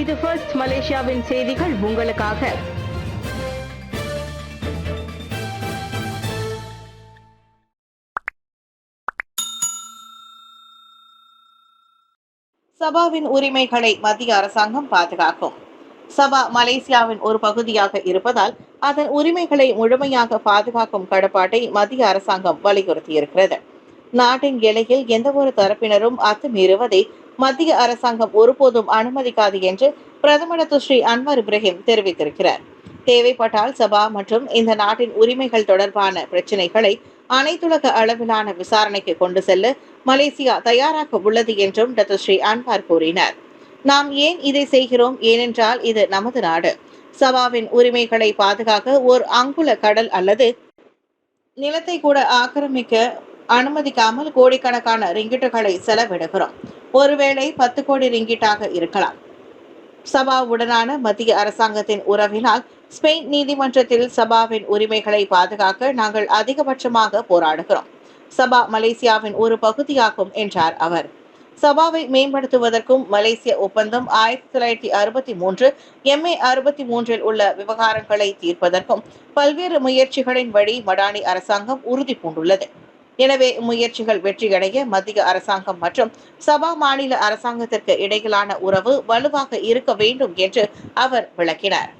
இது ஃபர்ஸ்ட் மலேசியாவின் செய்திகள் உங்களுக்காக. சபாவின் உரிமைகளை மத்திய அரசாங்கம் பாதுகாக்கும். சபா மலேசியாவின் ஒரு பகுதியாக இருப்பதால் அதன் உரிமைகளை முழுமையாக பாதுகாக்கும் கடப்பாட்டை மத்திய அரசாங்கம் வலியுறுத்தியிருக்கிறது. நாட்டின் எல்லையில் எந்தவொரு தரப்பினரும் அத்துமீறுவதை மத்திய அரசாங்கம் ஒருபோதும் அனுமதிக்காது என்று பிரதமர் ஸ்ரீ அன்வர் இப்ராஹிம் தெரிவித்திருக்கிறார். தேவைப்பட்டால் சபா மற்றும் இந்த நாட்டின் உரிமைகள் தொடர்பான பிரச்சினைகளை அனைத்துலக அளவிலான விசாரணைக்கு கொண்டு செல்ல மலேசியா தயாராக உள்ளது என்றும் ஸ்ரீ அன்வார் கூறினார். நாம் ஏன் இதை செய்கிறோம்? ஏனென்றால் இது நமது நாடு. சபாவின் உரிமைகளை பாதுகாக்க ஓர் அங்குல கடல் அல்லது நிலத்தை கூட ஆக்கிரமிக்க அனுமதிக்காமல் கோடிக்கணக்கான ரிங்கிட்டுகளை செலவிடுகிறோம். ஒருவேளை 10 கோடி ரிங்கிட்டாக இருக்கலாம். சபாவுடனான மத்திய அரசாங்கத்தின் உறவினால் ஸ்பெயின் நீதிமன்றத்தில் சபாவின் உரிமைகளை பாதுகாக்க நாங்கள் அதிகபட்சமாக போராடுகிறோம். சபா மலேசியாவின் ஒரு பகுதியாகும் என்றார் அவர். சபாவை மேம்படுத்துவதற்கும் மலேசிய ஒப்பந்தம் 1963 MA 63 உள்ள விவகாரங்களை தீர்ப்பதற்கும் பல்வேறு முயற்சிகளின் வழி மடானி அரசாங்கம் உறுதி பூண்டுள்ளது. எனவே முயற்சிகள் வெற்றியடைய மத்திய அரசாங்கம் மற்றும் சபா மாநில அரசாங்கத்திற்கு இடையிலான உறவு வலுவாக இருக்க வேண்டும் என்று அவர் விளக்கினார்.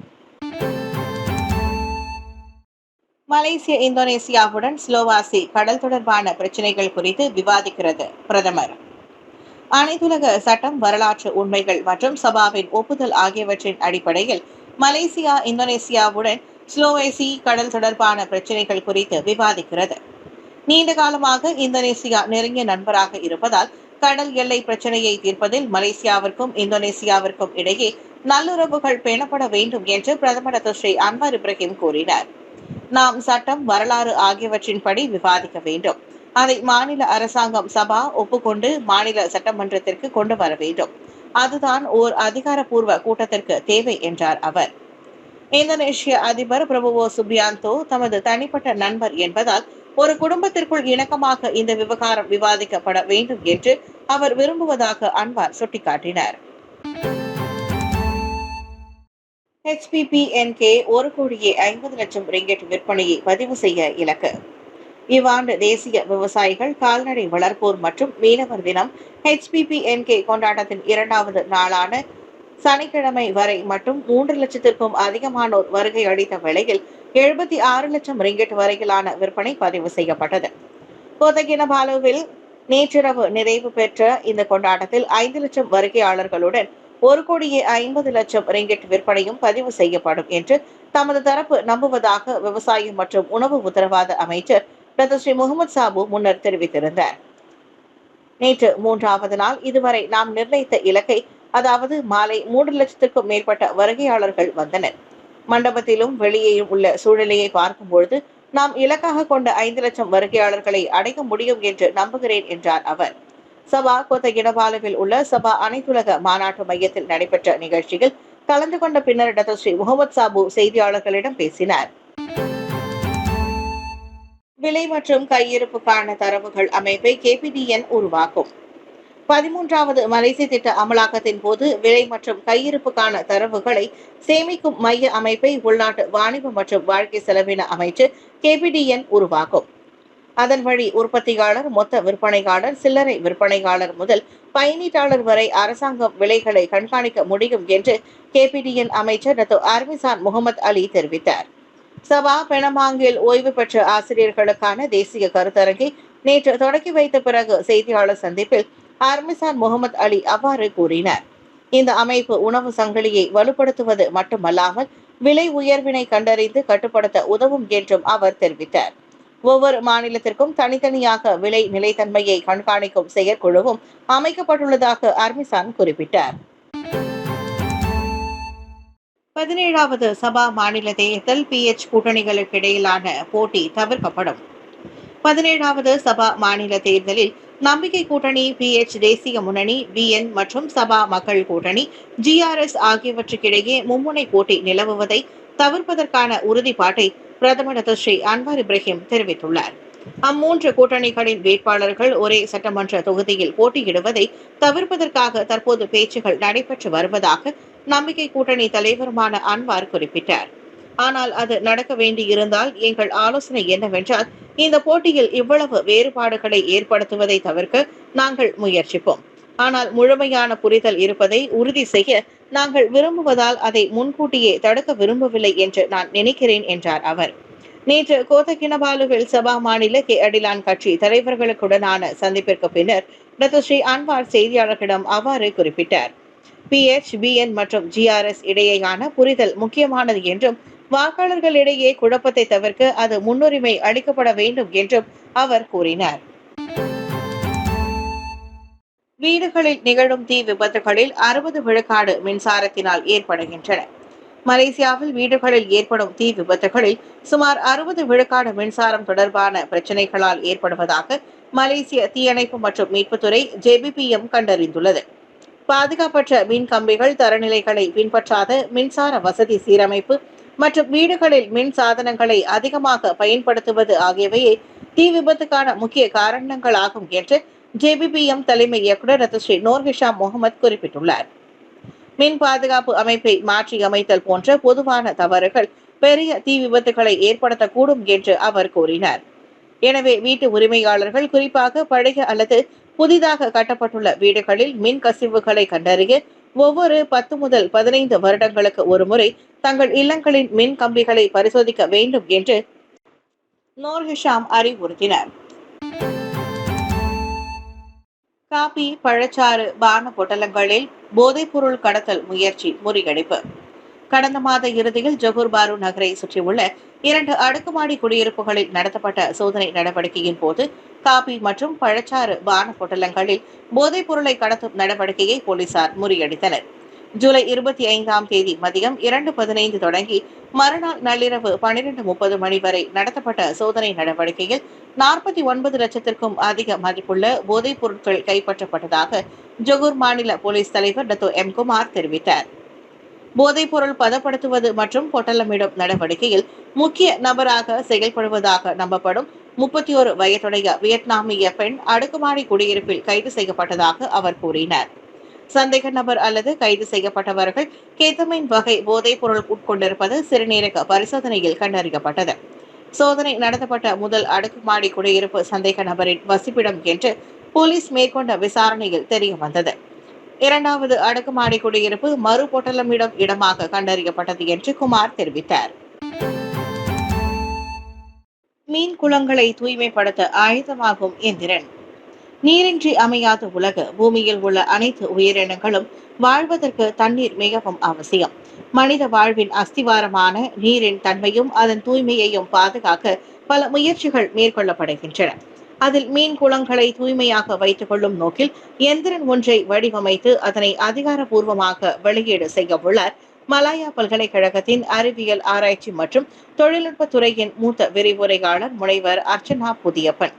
மலேசிய இந்தோனேசியாவுடன் ஸ்லோவாசி கடல் தொடர்பான பிரச்சினைகள் குறித்து விவாதிக்கிறது பிரதமர். அனைத்துலக சட்டம், வரலாற்று உண்மைகள் மற்றும் சபாவின் ஒப்புதல் ஆகியவற்றின் அடிப்படையில் மலேசியா இந்தோனேசியாவுடன் ஸ்லோவேசி கடல் தொடர்பான பிரச்சினைகள் குறித்து விவாதிக்கிறது. நீண்ட காலமாக இந்தோனேசியா நெருங்கிய நண்பராக இருப்பதால் கடல் எல்லை பிரச்சனையை தீர்ப்பதில் மலேசியாவிற்கும் இந்தோனேசியாவிற்கும் இடையே நல்லுறவுகள் பேணப்பட வேண்டும் என்று பிரதமர் ஸ்ரீ அன்வர் இப்ராஹிம் கூறினார். நாம் சட்டம், வரலாறு ஆகியவற்றின்படி விவாதிக்க வேண்டும். அதை மாநில அரசாங்கம் சபா ஒப்புக்கொண்டு மாநில சட்டமன்றத்திற்கு கொண்டு வர வேண்டும். அதுதான் ஓர் அதிகாரப்பூர்வ கூட்டத்திற்கு தேவை என்றார் அவர். இந்தோனேஷிய அதிபர் பிரபுவோ சுபியாந்தோ தமது தனிப்பட்ட நண்பர் என்பதால் ஒரு குடும்பத்திற்குள் இணக்கமாக இந்த விவகாரம் விவாதிக்கப்பட வேண்டும் என்று அவர் விரும்புவதாக அன்வார் சுட்டிக்காட்டினார். HPPNK 1,50,00,000 ரிங்கெட் விற்பனையை பதிவு செய்ய இலக்கு. இவ்வாண்டு தேசிய விவசாயிகள், கால்நடை வளர்ப்போர் மற்றும் மீனவர் தினம் HPPNK கொண்டாட்டத்தின் 2வது நாளான சனிக்கிழமை வரை மட்டும் 3 லட்சத்திற்கும் அதிகமானோர் வருகை அளித்த வேளையில் 76 லட்சம் ரிங்கெட் வரையிலான விற்பனை பதிவு செய்யப்பட்டது. கோத்தகினபாலுவில் நேற்றிரவு நிறைவு பெற்ற இந்த கொண்டாட்டத்தில் 5 லட்சம் வருகையாளர்களுடன் 1,50,00,000 ரிங்கெட் விற்பனையும் பதிவு செய்யப்படும் என்று தமது தரப்பு நம்புவதாக விவசாய மற்றும் உணவு உத்தரவாத அமைச்சர் டாக்டர் ஸ்ரீ முகமது சாபு முன்னர் தெரிவித்திருந்தார். நேற்று 3வது நாள் இதுவரை நாம் நிர்ணயித்த இலக்கை, அதாவது மாலை 3 லட்சத்திற்கும் மேற்பட்ட வருகையாளர்கள் வந்தனர். மண்டபத்திலும் வெளியேயும் உள்ள சூழ்நிலையை பார்க்கும்பொழுது நாம் இலக்காக கொண்ட 5 லட்சம் வருகையாளர்களை அடைய முடியும் என்று நம்புகிறேன் என்றார் அவர். சபா கோத்தகினபாலுவில் உள்ள சபா அனைத்துலக மாநாட்டு மையத்தில் நடைபெற்ற நிகழ்ச்சியில் கலந்து கொண்ட பின்னர் டாக்டர் ஸ்ரீ முகமது சாபு செய்தியாளர்களிடம் பேசினார். விலை மற்றும் கையிருப்புக்கான தரவுகள் அமைப்பை KPDN உருவாக்கும். 13வது மலேசிய திட்ட அமலாக்கத்தின் போது விலை மற்றும் கையிருப்புக்கான தரவுகளை சேமிக்கும் மைய அமைப்பை உள்நாட்டு வாணிப மற்றும் வாழ்க்கை செலவின அமைச்சு KPDN உருவாக்கும். அதன் வழி உற்பத்தியாளர், மொத்த விற்பனையாளர், சில்லறை விற்பனையாளர் முதல் பயனீட்டாளர் வரை அரசாங்கம் விலைகளை கண்காணிக்க முடியும் என்று KPDN அமைச்சர் டாக்டர் அர்மிசான் முகமது அலி தெரிவித்தார். சபா பெனமாங்கில் ஓய்வு பெற்ற ஆசிரியர்களுக்கான தேசிய கருத்தரங்கை நேற்று தொடக்கி வைத்த பிறகு செய்தியாளர் சந்திப்பில் அர்மிசான் முகமது அலி அவ்வாறு கூறினார். இந்த அமைப்பு உணவு சங்கிலியை வலுப்படுத்துவது மட்டுமல்லாமல் விலை உயர்வினை கண்டறிந்து கட்டுப்படுத்த உதவும் என்றும் அவர் தெரிவித்தார். ஒவ்வொரு மாநிலத்திற்கும் தனித்தனியாக விலை நிலைத்தன்மையை கண்காணிக்கும் செயற்குழுவும் அமைக்கப்பட்டுள்ளதாக அர்மிசான் குறிப்பிட்டார். 17வது சபா மாநில தேர்தல் PH கூட்டணிகளுக்கிடையிலான போட்டி தவிர்க்கப்படும். 17வது சபா மாநில தேர்தலில் நம்பிக்கை கூட்டணி, PH தேசிய முன்னணி, BN மற்றும் சபா மக்கள் கூட்டணி GRS ஆகியவற்றுக்கிடையே மும்முனை போட்டி நிலவுவதை தவிர்ப்பதற்கான உறுதிப்பாட்டை பிரதமர் டாக்டர் ஸ்ரீ அன்வர் இப்ராஹிம் தெரிவித்துள்ளார். அம்மூன்று கூட்டணிகளின் வேட்பாளர்கள் ஒரே சட்டமன்ற தொகுதியில் போட்டியிடுவதை தவிர்ப்பதற்காக தற்போது பேச்சுகள் நடைபெற்று வருவதாக நம்பிக்கை கூட்டணி தலைவருமான அன்வார் குறிப்பிட்டார். ஆனால் அது நடக்க வேண்டியிருந்தால் எங்கள் ஆலோசனை என்னவென்றால், இந்த போட்டியில் இவ்வளவு வேறுபாடுகளை ஏற்படுத்துவதை தவிர்க்க நாங்கள் முயற்சிப்போம். ஆனால் முழுமையான புரிதல் இருப்பதை உறுதி செய்ய நாங்கள் விரும்புவதால் அதை முன்கூட்டியே தடுக்க விரும்பவில்லை என்று நான் நினைக்கிறேன் என்றார் அவர். நேற்று கோத்தகினபாலுவில் சபா மாநில அடிலான் கட்சி தலைவர்களுடனான சந்திப்பிற்கு பின்னர் டத்துஸ்ரீ அன்வார் செய்தியாளர்களிடம் அவ்வாறு குறிப்பிட்டார். PHBN மற்றும் GRS இடையேயான புரிதல் முக்கியமானது என்றும் வாக்காளர்களிடையே குழப்பத்தை தவிர்க்க அது முன்னுரிமை அளிக்கப்பட வேண்டும் என்றும் அவர் கூறினார். வீடுகளில் நிகழும் தீ விபத்துகளில் 60 விழுக்காடு மின்சாரத்தினால் ஏற்படுகின்றன. மலேசியாவில் வீடுகளில் ஏற்படும் தீ விபத்துகளில் சுமார் 60 விழுக்காடு மின்சாரம் தொடர்பான பிரச்சினைகளால் ஏற்படுவதாக மலேசிய தீயணைப்பு மற்றும் மீட்புத்துறை JBPM கண்டறிந்துள்ளது. பாதுகாப்பற்ற மின் கம்பிகள், தரநிலைகளை பின்பற்றாத மின்சார வசதி சீரமைப்பு மற்றும் வீடுகளில் மின் சாதனங்களை அதிகமாக பயன்படுத்துவது ஆகியவையே தீ விபத்துக்கான முக்கிய காரணங்களாகும் என்று JBPM தலைமை இயக்குநர் டத்துஸ்ரீ நூர் ஹிஷாம் முகமது குறிப்பிட்டுள்ளார். மின் பாதுகாப்பு அமைப்பை மாற்றி அமைத்தல் போன்ற பொதுவான தவறுகள் பெரிய தீ விபத்துகளை ஏற்படுத்தக்கூடும் என்று அவர் கூறினார். எனவே வீட்டு உரிமையாளர்கள், குறிப்பாக பழைய அல்லது புதிதாக கட்டப்பட்டுள்ள வீடுகளில் மின் கசிவுகளை கண்டறிய ஒவ்வொரு 10 முதல் 15 வருடங்களுக்கு ஒருமுறை தங்கள் இல்லங்களின் மின் கம்பிகளை பரிசோதிக்க வேண்டும் என்று நூர் ஹிஷாம் அறிவுறுத்தினார். காபி, பழச்சாறு, பான பொட்டலங்களில் போதைப்பொருள் கடத்தல் முயற்சி முறியடிப்பு. கடந்த மாத இறுதியில் ஜொகூர் பாரு நகரை சுற்றியுள்ள 2 அடுக்குமாடி குடியிருப்புகளில் நடத்தப்பட்ட சோதனை நடவடிக்கையின் போது காபி மற்றும் பழச்சாறு பான பொட்டலங்களில் போதைப் பொருளை கடத்தும் நடவடிக்கையை போலீசார் முறியடித்தனர். ஜூலை 25ஆம் தேதி மதியம் 2:15 தொடங்கி மறுநாள் நள்ளிரவு 12:30 மணி வரை நடத்தப்பட்ட சோதனை நடவடிக்கையில் 49 லட்சத்திற்கும் அதிக மதிப்புள்ள போதைப் பொருட்கள் கைப்பற்றப்பட்டதாக ஜொகூர் மாநில போலீஸ் தலைவர் டத்தோ M. குமார் தெரிவித்தார். போதைப் பொருள் பதப்படுத்துவது மற்றும் பொட்டலமிடும் நடவடிக்கையில் முக்கிய நபராக செயல்படுவதாக நம்பப்படும் 31 வயதுடைய வியட்நாமிய பெண் அடுக்குமாடி குடியிருப்பில் கைது செய்யப்பட்டதாக அவர் கூறினார். சந்தேக நபர் அல்லது கைது செய்யப்பட்டவர்கள் கேத்தமைன் வகை போதைப் பொருள் உட்கொண்டிருப்பது சிறுநீரக பரிசோதனையில் கண்டறியப்பட்டது. சோதனை நடத்தப்பட்ட முதல் அடுக்குமாடி குடியிருப்பு சந்தேக நபரின் வசிப்பிடம் என்று போலீஸ் மேற்கொண்ட விசாரணையில் தெரியவந்தது. 2வது அடுக்குமாடி குடியிருப்பு மறு பொட்டலமிடும் இடமாக கண்டறியப்பட்டது என்று குமார் தெரிவித்தார். மீன் குளங்களை தூய்மைப்படுத்த ஆயுதமாகும் எந்திரன். நீரின்றி அமையாத உலகு. பூமியில் உள்ள அனைத்து உயிரினங்களும் வாழ்வதற்கு தண்ணீர் மிகவும் அவசியம். மனித வாழ்வின் அஸ்திவாரமான நீரின் தன்மையும் அதன் தூய்மையையும் பாதுகாக்க பல முயற்சிகள் மேற்கொள்ளப்படுகின்றன. அதில் மீன் குளங்களை தூய்மையாக வைத்துக் கொள்ளும் நோக்கில் எந்திரன் ஒன்றை வடிவமைத்து அதனை அதிகாரப்பூர்வமாக வெளியீடு செய்ய உள்ளார் மலாயா பல்கலைக்கழகத்தின் அறிவியல் ஆராய்ச்சி மற்றும் தொழில்நுட்பத் துறையின் மூத்த விரிவுரையாளர் முனைவர் அர்ச்சனா புதியப்பன்.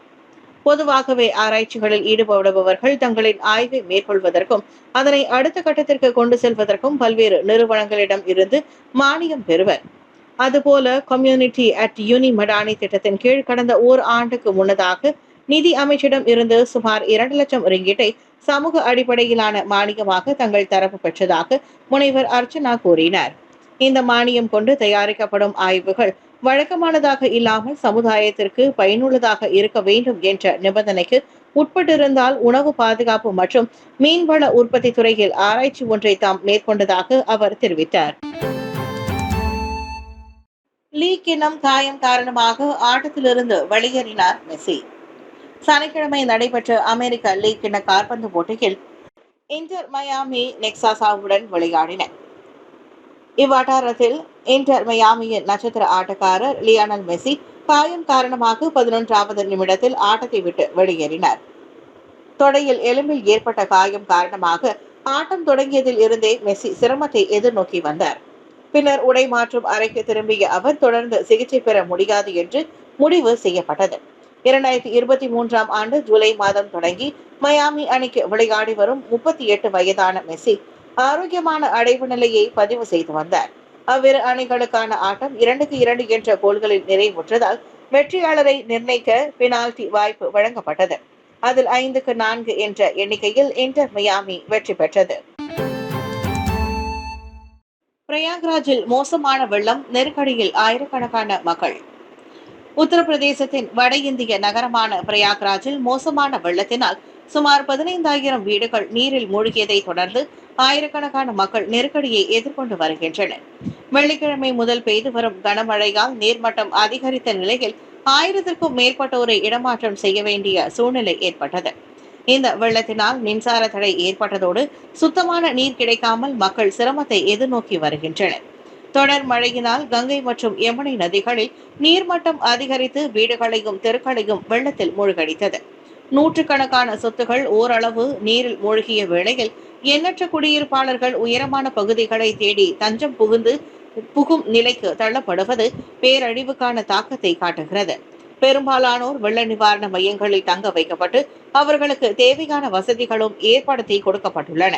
பொதுவாகவே ஆராய்ச்சிகளில் ஈடுபடுபவர்கள் தங்களின் ஆய்வை மேற்கொள்வதற்கும் அதனை அடுத்த கட்டத்திற்கு கொண்டு செல்வதற்கும் பல்வேறு நிறுவனங்களிடம் இருந்து மானியம் பெறுவர். அதுபோல கம்யூனிட்டி அட் யூனி மடானி திட்டத்தின் கீழ் கடந்த ஓராண்டுக்கு முன்னதாக நிதி அமைச்சிடம் இருந்து சுமார் 2 லட்சம் ரிங்கிட்டை சமூக அடிப்படையிலான மானியமாக தங்கள் தரப்பு பெற்றதாக முனைவர் அர்ச்சனா கூறினார். இந்த மானியம் கொண்டு தயாரிக்கப்படும் ஆய்வுகள் வழக்கமானதாக இல்லாமல் சமுதாயத்திற்கு பயனுள்ளதாக இருக்க வேண்டும் என்ற நிபந்தனைக்கு உட்பட்டிருந்தால் உணவு பாதுகாப்பு மற்றும் மீன்வள உற்பத்தி துறையில் ஆராய்ச்சி ஒன்றை தாம் மேற்கொண்டதாக அவர் தெரிவித்தார். லீக் கிண்ணம் காயம் காரணமாக ஆட்டத்திலிருந்து வெளியேறினார் மெஸ்ஸி. சனிக்கிழமை நடைபெற்ற அமெரிக்க லீக் கிண்ண கால்பந்து போட்டியில் இன்டர் மயாமி நெக்சாசாவுடன் விளையாடின. இவ்வட்டாரத்தில் இன்டர் மயாமியின் நட்சத்திர ஆட்டக்காரர் லியோனல் மெஸ்ஸி காயம் காரணமாக 11வது நிமிடத்தில் ஆட்டத்தை விட்டு வெளியேறினார். தொடையில் எலும்பில் ஏற்பட்ட காயம் காரணமாக ஆட்டம் தொடங்கியதில் இருந்தே மெஸ்ஸி சிரமத்தை எதிர்நோக்கி வந்தார். பின்னர் உடை மாற்றும் அறைக்கு திரும்பிய அவர் தொடர்ந்து சிகிச்சை பெற முடியாது என்று முடிவு செய்யப்பட்டது. 2023ஆம் ஆண்டு ஜூலை மாதம் தொடங்கி மயாமி அணிக்கு விளையாடி வரும் 38 வயதான மெஸ்ஸி ஆரோக்கியமான அடைவு நிலையை பதிவு செய்து வந்தார். அவ்விரு அணிகளுக்கான ஆட்டம் 2-2 என்ற கோல்களில் நிறைவுற்றதால் வெற்றியாளரை நிர்ணயிக்க பெனால்டி வாய்ப்பு வழங்கப்பட்டது. அதில் 5-4 என்ற எண்ணிக்கையில் இன்டர் மயாமி வெற்றி பெற்றது. பிரயாக்ராஜில் மோசமான வெள்ளம், நெருக்கடியில் ஆயிரக்கணக்கான மக்கள். உத்தரப்பிரதேசத்தின் வட இந்திய நகரமான பிரயாக்ராஜில் மோசமான வெள்ளத்தினால் சுமார் 15,000 வீடுகள் நீரில் மூழ்கியதை தொடர்ந்து ஆயிரக்கணக்கான மக்கள் நெருக்கடியை எதிர்கொண்டு வருகின்றனர். வெள்ளிக்கிழமை முதல் பெய்து வரும் கனமழையால் நீர்மட்டம் அதிகரித்த நிலையில் 1000க்கும் மேற்பட்டோரை இடமாற்றம் செய்ய வேண்டிய சூழ்நிலை ஏற்பட்டது. இந்த வெள்ளத்தினால் மின்சார தடை ஏற்பட்டதோடு சுத்தமான நீர் கிடைக்காமல் மக்கள் சிரமத்தை எதிர்நோக்கி வருகின்றனர். தொடர் மழையினால் கங்கை மற்றும் யமுனை நதிகளில் நீர்மட்டம் அதிகரித்து வீடுகளையும் தெருக்களையும் வெள்ளத்தில் மூழ்கடித்தது. நூற்றுக்கணக்கான சொத்துகள் ஓரளவு நீரில் மூழ்கிய வேளையில் எண்ணற்ற குடியிருப்பாளர்கள் உயரமான பகுதிகளை தேடி தஞ்சம் புகும் நிலைக்கு தள்ளப்படுவது பேரழிவுக்கான தாக்கத்தை காட்டுகிறது. பெரும்பாலானோர் வெள்ள நிவாரண மையங்களில் தங்க வைக்கப்பட்டு அவர்களுக்கு தேவையான வசதிகளும் ஏற்படுத்தி கொடுக்கப்பட்டுள்ளன.